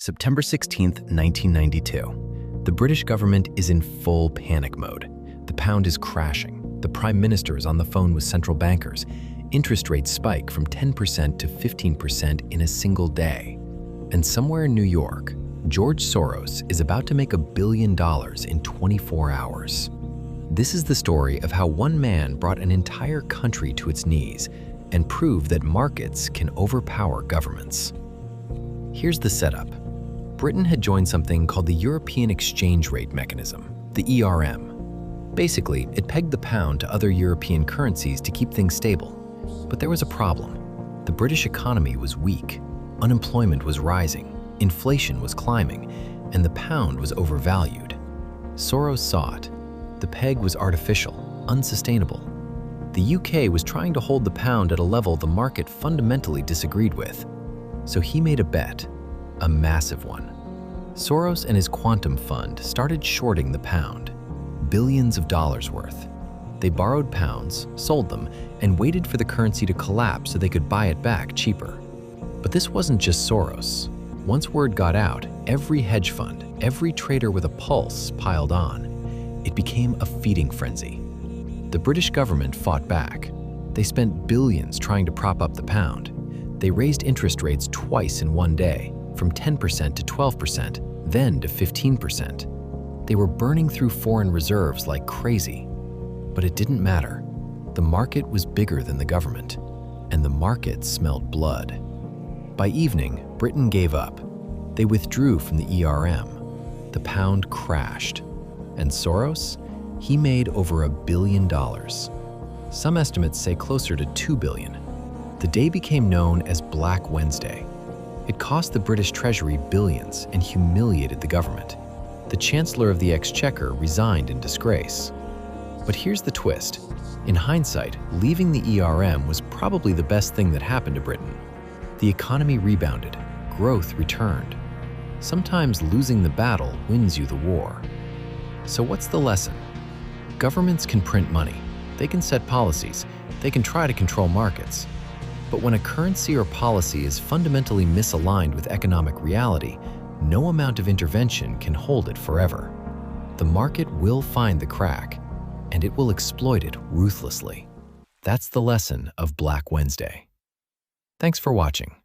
September 16, 1992. The British government is in full panic mode. The pound is crashing. The Prime Minister is on the phone with central bankers. Interest rates spike from 10% to 15% in a single day. And somewhere in New York, George Soros is about to make $1 billion in 24 hours. This is the story of how one man brought an entire country to its knees and proved that markets can overpower governments. Here's the setup. Britain had joined something called the European Exchange Rate Mechanism, the ERM. Basically, it pegged the pound to other European currencies to keep things stable. But there was a problem. The British economy was weak, unemployment was rising, inflation was climbing, and the pound was overvalued. Soros saw it. The peg was artificial, unsustainable. The UK was trying to hold the pound at a level the market fundamentally disagreed with. So he made a bet, a massive one. Soros and his quantum fund started shorting the pound, billions of dollars worth. They borrowed pounds, sold them, and waited for the currency to collapse so they could buy it back cheaper. But this wasn't just Soros. Once word got out, every hedge fund, every trader with a pulse piled on. It became a feeding frenzy. The British government fought back. They spent billions trying to prop up the pound. They raised interest rates twice in one day, from 10% to 12%, then to 15%. They were burning through foreign reserves like crazy. But it didn't matter. The market was bigger than the government, and the market smelled blood. By evening, Britain gave up. They withdrew from the ERM. The pound crashed. And Soros? He made over $1 billion. Some estimates say closer to $2 billion. The day became known as Black Wednesday. It cost the British Treasury billions and humiliated the government. The Chancellor of the Exchequer resigned in disgrace. But here's the twist. In hindsight, leaving the ERM was probably the best thing that happened to Britain. The economy rebounded, growth returned. Sometimes losing the battle wins you the war. So what's the lesson? Governments can print money, they can set policies, they can try to control markets. But when a currency or policy is fundamentally misaligned with economic reality, no amount of intervention can hold it forever. The market will find the crack, and it will exploit it ruthlessly. That's the lesson of Black Wednesday. Thanks for watching.